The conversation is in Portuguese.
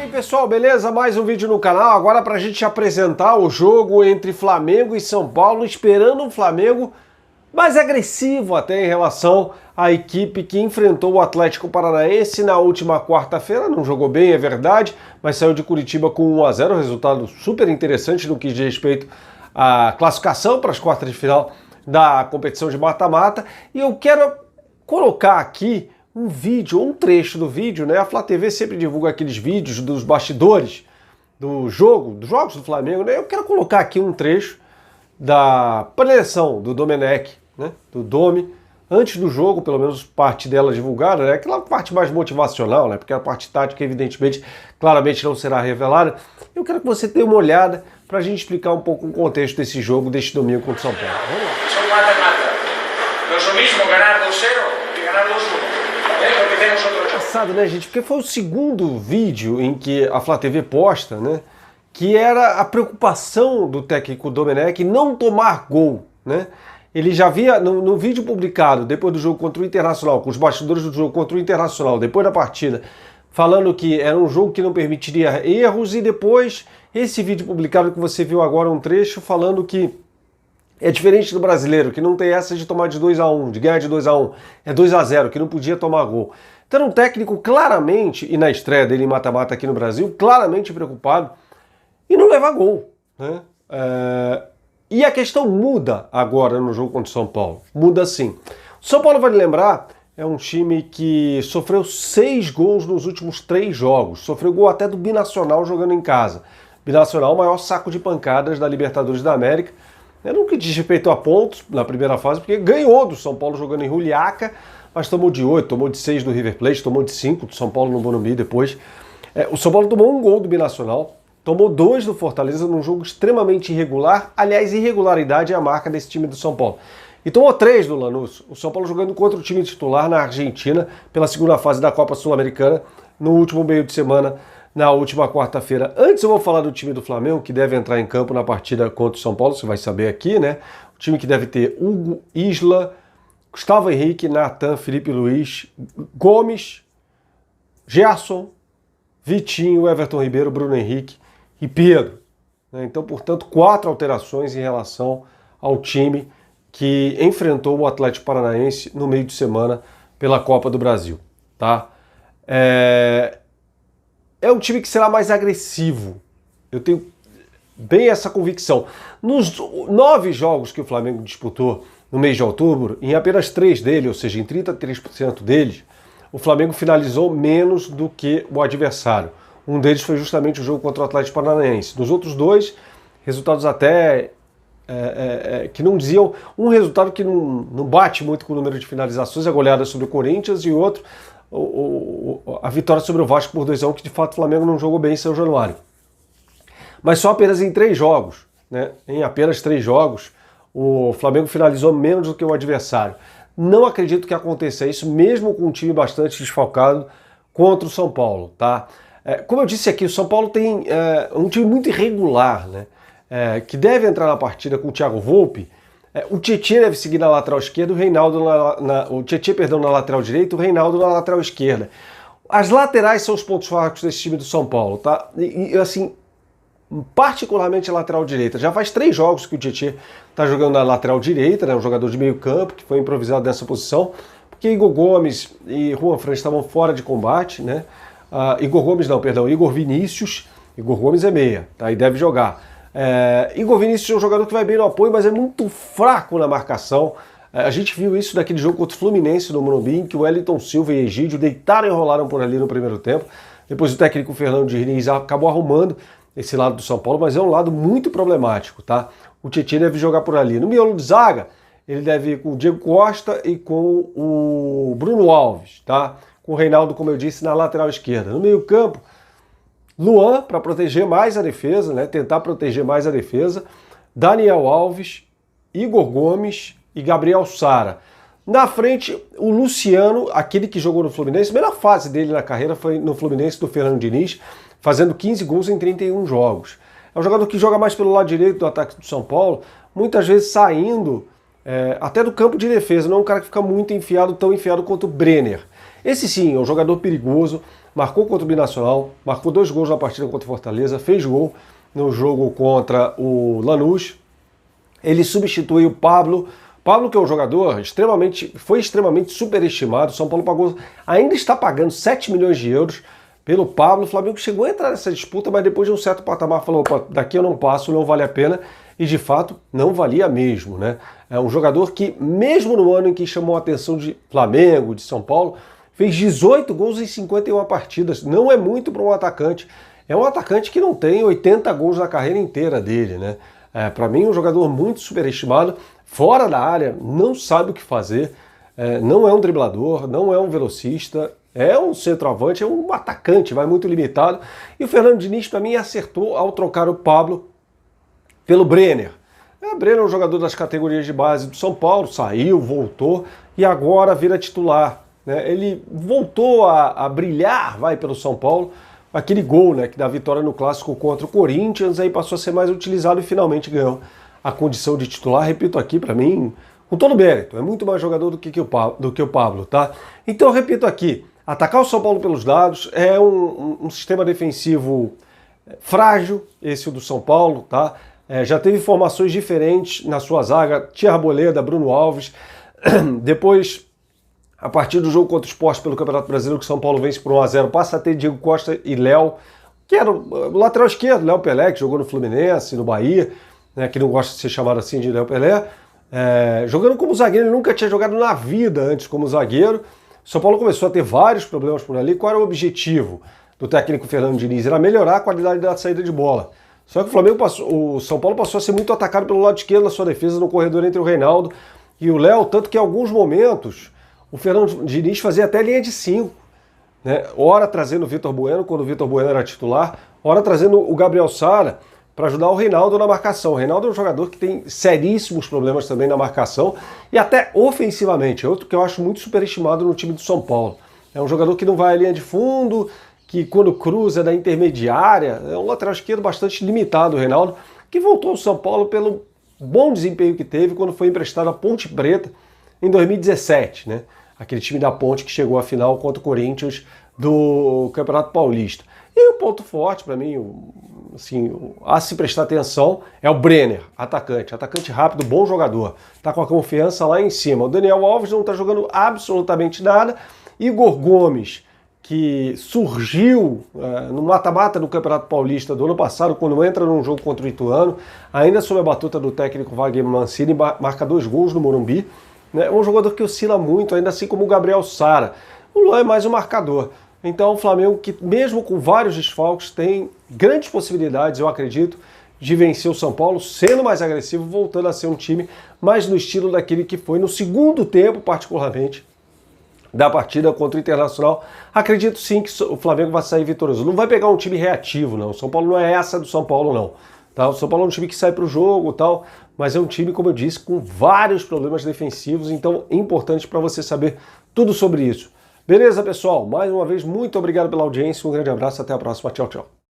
aí pessoal, beleza? Mais um vídeo no canal, agora pra gente apresentar o jogo entre Flamengo e São Paulo, esperando um Flamengo mais agressivo até em relação à equipe que enfrentou o Atlético Paranaense na última quarta-feira. Não jogou bem, é verdade, mas saiu de Curitiba com 1 a 0, resultado super interessante no que diz respeito à classificação para as quartas de final da competição de mata-mata. E eu quero colocar aqui um vídeo, um trecho do vídeo, né? A Flá TV sempre divulga aqueles vídeos dos bastidores do jogo, dos jogos do Flamengo, né? Eu quero colocar aqui um trecho da preleção do Domenech, né? Do Domi, antes do jogo, pelo menos parte dela divulgada, né? Aquela parte mais motivacional, né? Porque a parte tática, evidentemente, claramente não será revelada. Eu quero que você dê uma olhada para a gente explicar um pouco o contexto desse jogo deste domingo contra o São Paulo. Vamos lá. Son mata-mata. Não é o mesmo ganhar 2-0 que ganhar 2-1. Engraçado, né, gente? Porque foi o segundo vídeo em que a Flá TV posta, né? Que era a preocupação do técnico Domenech não tomar gol, né? Ele já havia, no vídeo publicado depois do jogo contra o Internacional, com os bastidores do jogo contra o Internacional, depois da partida, falando que era um jogo que não permitiria erros, e depois esse vídeo publicado que você viu agora, um trecho, falando que é diferente do brasileiro, que não tem essa de tomar de 2 a 1, de ganhar de 2 a 1, é 2 a 0, que não podia tomar gol. Então era um técnico claramente, e na estreia dele em mata-mata aqui no Brasil, claramente preocupado em não levar gol, né? E a questão muda agora no jogo contra o São Paulo. Muda sim. O São Paulo, vale lembrar, é um time que sofreu 6 gols nos últimos 3 jogos. Sofreu gol até do Binacional jogando em casa. Binacional, o maior saco de pancadas da Libertadores da América. No que diz respeito a pontos na primeira fase, porque ganhou do São Paulo jogando em Juliaca, mas tomou de 8, tomou de 6 do River Plate, tomou de 5 do São Paulo no Morumbi depois. O São Paulo tomou um gol do Binacional, tomou 2 do Fortaleza num jogo extremamente irregular. Aliás, irregularidade é a marca desse time do São Paulo. E tomou 3 do Lanús. O São Paulo jogando contra o time titular na Argentina pela segunda fase da Copa Sul-Americana no último meio de semana, na última quarta-feira. Antes eu vou falar do time do Flamengo, que deve entrar em campo na partida contra o São Paulo, você vai saber aqui, né? O time que deve ter Hugo, Isla, Gustavo Henrique, Natan, Felipe Luiz, Gomes, Gerson, Vitinho, Everton Ribeiro, Bruno Henrique e Pedro. Então, portanto, 4 alterações em relação ao time que enfrentou o Atlético Paranaense no meio de semana pela Copa do Brasil, tá? É um time que será mais agressivo. Eu tenho bem essa convicção. Nos 9 jogos que o Flamengo disputou no mês de outubro, em apenas 3 deles, ou seja, em 33% deles, o Flamengo finalizou menos do que o adversário. Um deles foi justamente o jogo contra o Atlético Paranaense. Nos outros 2, resultados até que não diziam... Um resultado que não bate muito com o número de finalizações, a goleada sobre o Corinthians, e outro... a vitória sobre o Vasco por 2 a 1, que de fato o Flamengo não jogou bem em São Januário. Mas só apenas em 3 jogos, né? Em apenas 3 jogos, o Flamengo finalizou menos do que o adversário. Não acredito que aconteça isso, mesmo com um time bastante desfalcado contra o São Paulo, tá? Como eu disse aqui, o São Paulo tem um time muito irregular, né? Que deve entrar na partida com o Thiago Volpi. O Tietê deve seguir na lateral esquerda, o Reinaldo o Tietê, perdão, na lateral direita, o Reinaldo na lateral esquerda. As laterais são os pontos fracos desse time do São Paulo, tá? E assim, particularmente a lateral direita. Já faz 3 jogos que o Tietê está jogando na lateral direita, né? Um jogador de meio campo que foi improvisado nessa posição, porque Igor Gomes e Juan Fran estavam fora de combate, né? Igor Vinícius. Igor Gomes é meia, tá? E deve jogar. Igor Vinícius é um jogador que vai bem no apoio, mas é muito fraco na marcação. A gente viu isso naquele jogo contra o Fluminense no Morumbi, em que o Wellington Silva e Egídio deitaram e enrolaram por ali no primeiro tempo. Depois o técnico Fernando Diniz acabou arrumando esse lado do São Paulo, mas é um lado muito problemático, tá? O Tietê deve jogar por ali. No miolo de zaga, ele deve ir com o Diego Costa e com o Bruno Alves, tá? Com o Reinaldo, como eu disse, na lateral esquerda. No meio campo, Luan, para proteger mais a defesa, né? Tentar proteger mais a defesa. Daniel Alves, Igor Gomes e Gabriel Sara. Na frente, o Luciano, aquele que jogou no Fluminense, a melhor fase dele na carreira foi no Fluminense do Fernando Diniz, fazendo 15 gols em 31 jogos. É um jogador que joga mais pelo lado direito do ataque do São Paulo, muitas vezes saindo até do campo de defesa, não é um cara que fica muito enfiado, tão enfiado quanto o Brenner. Esse sim, é um jogador perigoso, marcou contra o Binacional, marcou 2 gols na partida contra o Fortaleza, fez gol no jogo contra o Lanús. Ele substitui o Pablo, que é um jogador foi extremamente superestimado. O São Paulo ainda está pagando 7 milhões de euros pelo Pablo. O Flamengo chegou a entrar nessa disputa, mas depois de um certo patamar falou, opa, daqui eu não passo, não vale a pena. E de fato não valia mesmo, né? É um jogador que, mesmo no ano em que chamou a atenção de Flamengo, de São Paulo, fez 18 gols em 51 partidas. Não é muito para um atacante. É um atacante que não tem 80 gols na carreira inteira dele, né? Para mim, um jogador muito superestimado, fora da área, não sabe o que fazer, não é um driblador, não é um velocista, é um centroavante, é um atacante, vai muito limitado. E o Fernando Diniz, para mim, acertou ao trocar o Pablo pelo Brenner. O Brenner é um jogador das categorias de base do São Paulo, saiu, voltou e agora vira titular, né? Ele voltou a brilhar, pelo São Paulo. Aquele gol, né, que dá vitória no clássico contra o Corinthians, aí passou a ser mais utilizado e finalmente ganhou a condição de titular. Repito aqui, para mim, com todo mérito, é muito mais jogador do que o Pablo, tá? Então, eu repito aqui, atacar o São Paulo pelos lados é um sistema defensivo frágil, esse do São Paulo, tá? Já teve formações diferentes na sua zaga, Tia Arboleda, Bruno Alves, depois... A partir do jogo contra o Sport pelo Campeonato Brasileiro, que o São Paulo vence por 1-0, passa a ter Diego Costa e Léo, que era o lateral esquerdo, Léo Pelé, que jogou no Fluminense, no Bahia, né, que não gosta de ser chamado assim de Léo Pelé, jogando como zagueiro. Ele nunca tinha jogado na vida antes como zagueiro. O São Paulo começou a ter vários problemas por ali. Qual era o objetivo do técnico Fernando Diniz? Era melhorar a qualidade da saída de bola. Só que o São Paulo passou a ser muito atacado pelo lado esquerdo na sua defesa, no corredor entre o Reinaldo e o Léo, tanto que em alguns momentos o Fernando Diniz fazia até linha de 5, né? Ora trazendo o Vitor Bueno, quando o Vitor Bueno era titular, ora trazendo o Gabriel Sara para ajudar o Reinaldo na marcação. O Reinaldo é um jogador que tem seríssimos problemas também na marcação e até ofensivamente. É outro que eu acho muito superestimado no time do São Paulo. É um jogador que não vai à linha de fundo, que quando cruza é da intermediária. É um lateral esquerdo bastante limitado, o Reinaldo, que voltou ao São Paulo pelo bom desempenho que teve quando foi emprestado à Ponte Preta em 2017, né? Aquele time da Ponte que chegou à final contra o Corinthians do Campeonato Paulista. E o ponto forte para mim, assim, a se prestar atenção, é o Brenner, atacante rápido, bom jogador, tá com a confiança lá em cima. O Daniel Alves não tá jogando absolutamente nada. Igor Gomes, que surgiu no mata-mata do Campeonato Paulista do ano passado, quando entra num jogo contra o Ituano, ainda sob a batuta do técnico Wagner Mancini, marca 2 gols no Morumbi. É um jogador que oscila muito, ainda assim como o Gabriel Sara. O Luan é mais um marcador. Então o Flamengo, que mesmo com vários desfalques, tem grandes possibilidades, eu acredito, de vencer o São Paulo, sendo mais agressivo, voltando a ser um time mais no estilo daquele que foi no segundo tempo, particularmente, da partida contra o Internacional. Acredito sim que o Flamengo vai sair vitorioso. Não vai pegar um time reativo, não. O São Paulo não é essa do São Paulo, não. Tá? O São Paulo é um time que sai para o jogo e tal, mas é um time, como eu disse, com vários problemas defensivos, então é importante para você saber tudo sobre isso. Beleza, pessoal? Mais uma vez, muito obrigado pela audiência, um grande abraço, até a próxima. Tchau, tchau.